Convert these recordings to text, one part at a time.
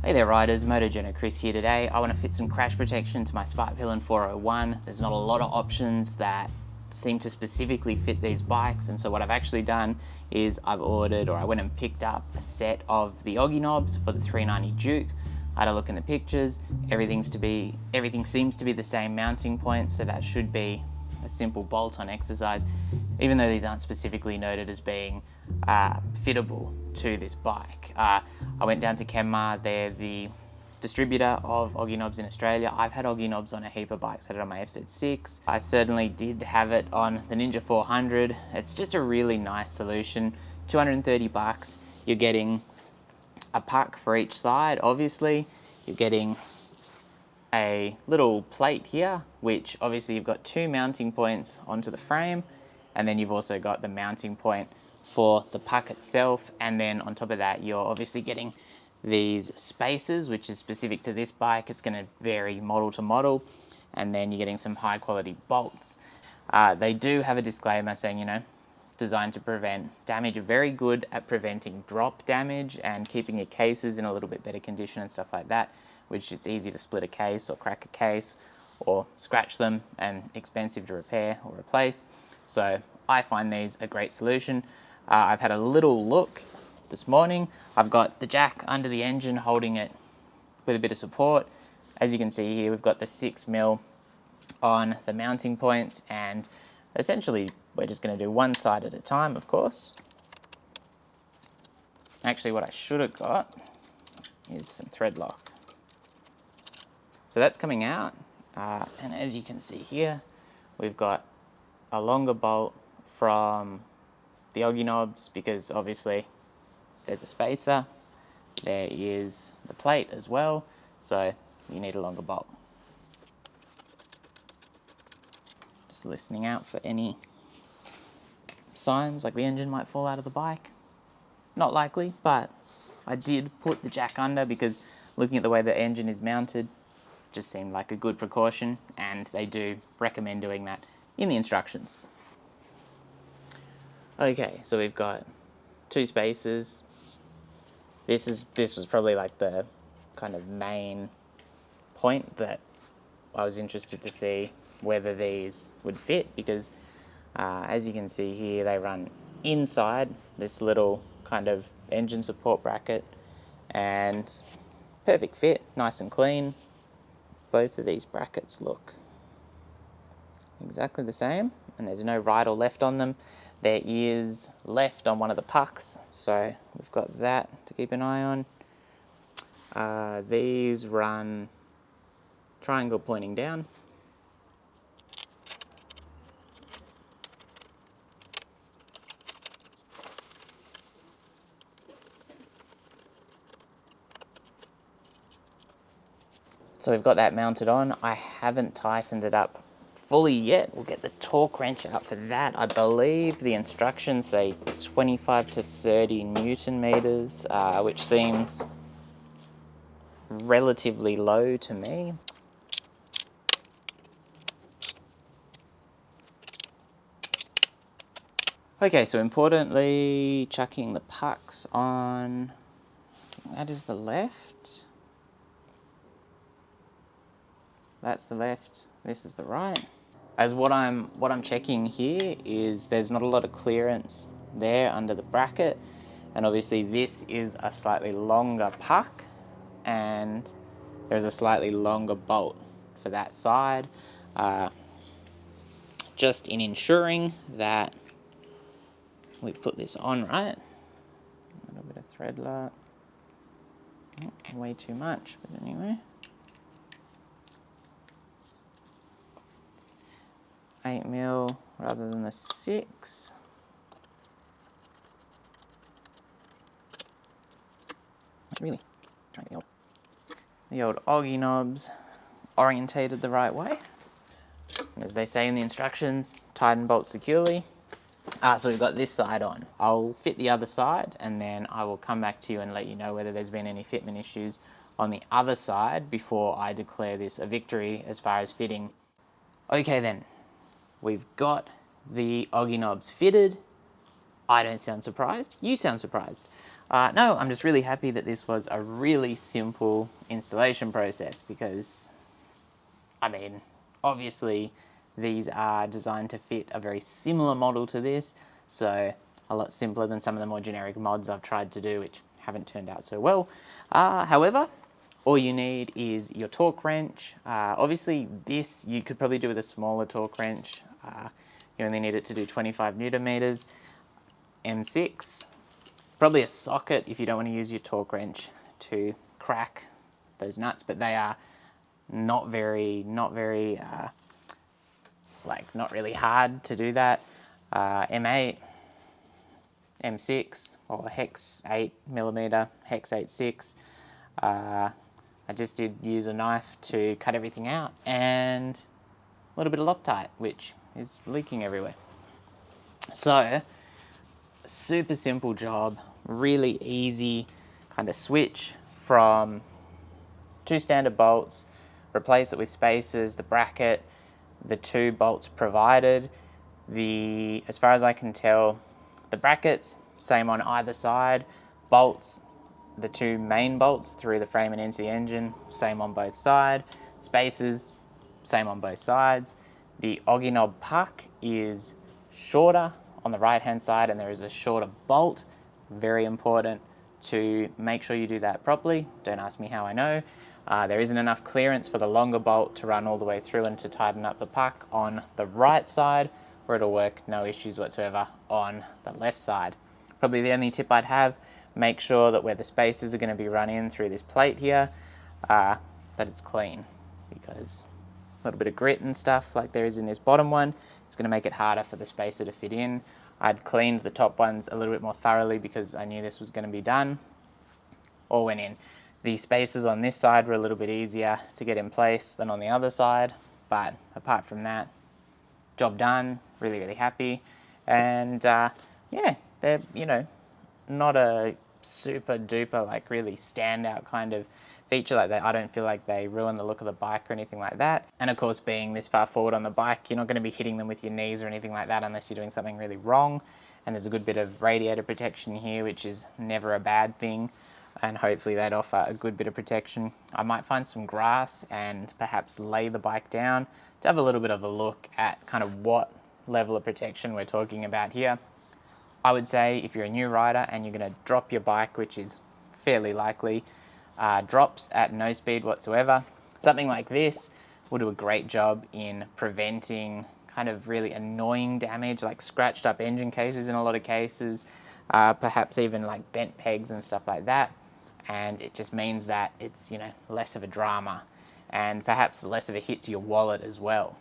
Hey there riders, Journo Kris here today. I want to fit some crash protection to my Svartpilen 401. There's not a lot of options that seem to specifically fit these bikes, and so what I've actually done is I went and picked up a set of the Oggy Knobbs for the 390 Duke. I had a look in the pictures, everything seems to be the same mounting point, so that should be a simple bolt-on exercise, even though these aren't specifically noted as being fittable to this bike. I went down to Kenmar, they're the distributor of Oggy Knobbs in Australia. I've had Oggy Knobbs on a heap of bikes. I had it on my FZ6. I certainly did have it on the Ninja 400. It's just a really nice solution. 230 bucks. You're getting a puck for each side, obviously. You're getting a little plate here, which obviously you've got two mounting points onto the frame, and then you've also got the mounting point for the puck itself, and then on top of that you're obviously getting these spacers, which is specific to this bike. It's going to vary model to model, and then you're getting some high quality bolts. They do have a disclaimer saying, you know, designed to prevent damage. You're very good at preventing drop damage and keeping your cases in a little bit better condition and stuff like that, which it's easy to split a case or crack a case or scratch them and expensive to repair or replace. So I find these a great solution. I've had a little look this morning. I've got the jack under the engine holding it with a bit of support. As you can see here, we've got the 6mm on the mounting points, and essentially we're just going to do one side at a time, of course. Actually, what I should have got is some thread lock. So that's coming out, and as you can see here, we've got a longer bolt from the Oggy Knobbs, because obviously there's a spacer, there is the plate as well, so you need a longer bolt. Just listening out for any signs like the engine might fall out of the bike. Not likely, but I did put the jack under because looking at the way the engine is mounted just seemed like a good precaution, and they do recommend doing that in the instructions. Okay, so we've got two spacers. This was probably like the kind of main point that I was interested to see whether these would fit, because as you can see here, they run inside this little kind of engine support bracket, and perfect fit, nice and clean. Both of these brackets look exactly the same, and there's no right or left on them. There is left on one of the pucks, so we've got that to keep an eye on. These run triangle pointing down. So we've got that mounted on. I haven't tightened it up fully yet. We'll get the torque wrench out for that. I believe the instructions say 25 to 30 Newton meters, which seems relatively low to me. Okay, so importantly, chucking the pucks on. That is the left. That's the left. This is the right. As what I'm checking here is there's not a lot of clearance there under the bracket, and obviously this is a slightly longer puck, and there's a slightly longer bolt for that side. Just in ensuring that we put this on right. A little bit of thread lock. Not way too much, but anyway. 8mm rather than the 6. Really, trying the old Oggy Knobbs orientated the right way. As they say in the instructions, tighten bolt securely. So we've got this side on. I'll fit the other side, and then I will come back to you and let you know whether there's been any fitment issues on the other side before I declare this a victory as far as fitting. Okay then. We've got the Oggy Knobbs fitted. I don't sound surprised. You sound surprised. No, I'm just really happy that this was a really simple installation process because, I mean, obviously these are designed to fit a very similar model to this, so a lot simpler than some of the more generic mods I've tried to do, which haven't turned out so well. However, all you need is your torque wrench. Obviously this you could probably do with a smaller torque wrench. You only need it to do 25 Newton meters. M6, probably a socket if you don't want to use your torque wrench to crack those nuts, but they are not really hard to do that. M8, M6, or hex 8mm, hex 8.6. I just did use a knife to cut everything out and a little bit of Loctite, which is leaking everywhere. So, super simple job, really easy kind of switch from 2 standard bolts, replace it with spacers, the bracket, the 2 bolts provided. As far as I can tell, the brackets, same on either side, bolts, the 2 main bolts through the frame and into the engine, same on both sides, spacers, same on both sides. The Oggy knob puck is shorter on the right hand side and there is a shorter bolt. Very important to make sure you do that properly. Don't ask me how I know. There isn't enough clearance for the longer bolt to run all the way through and to tighten up the puck on the right side, where it'll work no issues whatsoever on the left side. Probably the only tip I'd have, make sure that where the spacers are going to be run in through this plate here, that it's clean, because a little bit of grit and stuff like there is in this bottom one, it's going to make it harder for the spacer to fit in. I'd cleaned the top ones a little bit more thoroughly because I knew this was going to be done. All went in. The spacers on this side were a little bit easier to get in place than on the other side, but apart from that, job done, really, really happy. And yeah, they're, you know, not a super duper, like really standout kind of feature like that. I don't feel like they ruin the look of the bike or anything like that. And of course, being this far forward on the bike, you're not going to be hitting them with your knees or anything like that unless you're doing something really wrong. And there's a good bit of radiator protection here, which is never a bad thing. And hopefully they'd offer a good bit of protection. I might find some grass and perhaps lay the bike down to have a little bit of a look at kind of what level of protection we're talking about here. I would say if you're a new rider and you're going to drop your bike, which is fairly likely, drops at no speed whatsoever, something like this will do a great job in preventing kind of really annoying damage, like scratched up engine cases in a lot of cases, perhaps even like bent pegs and stuff like that. And it just means that it's, you know, less of a drama and perhaps less of a hit to your wallet as well.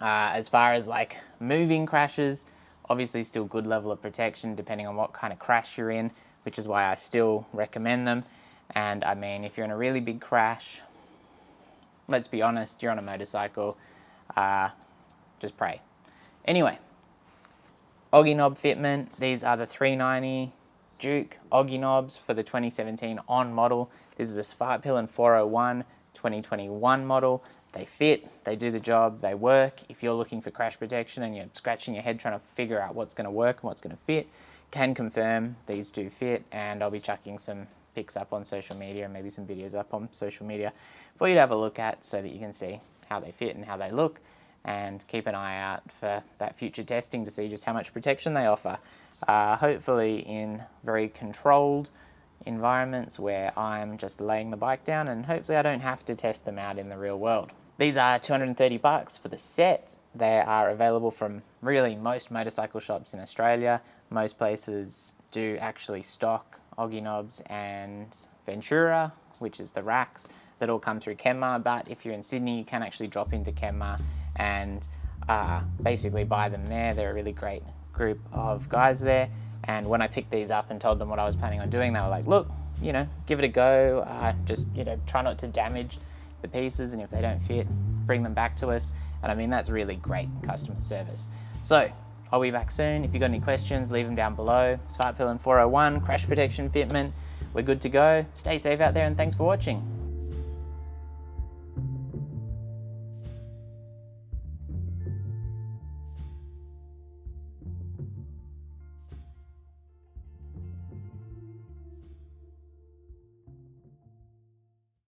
As far as like moving crashes, obviously still good level of protection depending on what kind of crash you're in, which is why I still recommend them. And I mean, if you're in a really big crash, let's be honest, you're on a motorcycle, just pray. Anyway, Oggy knob fitment, these are the 390 Duke Oggy Knobbs for the 2017 on model. This is a Svartpilen 401 2021 model. They fit, they do the job, they work. If you're looking for crash protection and you're scratching your head trying to figure out what's going to work and what's going to fit, can confirm these do fit, and I'll be chucking some pics up on social media and maybe some videos up on social media for you to have a look at so that you can see how they fit and how they look, and keep an eye out for that future testing to see just how much protection they offer. Hopefully in very controlled environments where I'm just laying the bike down, and hopefully I don't have to test them out in the real world. These are $230 for the set. They are available from really most motorcycle shops in Australia. Most places do actually stock Oggy Knobbs and Ventura, which is the racks that all come through Kenmar, but if you're in Sydney you can actually drop into Kenmar and basically buy them there. They're a really great group of guys there, and when I picked these up and told them what I was planning on doing, they were like, look, you know, give it a go, just, you know, try not to damage the pieces, and if they don't fit, bring them back to us. And I mean, that's really great customer service. So I'll be back soon. If you've got any questions, leave them down below. Svartpilen 401, crash protection fitment, we're good to go. Stay safe out there, and thanks for watching.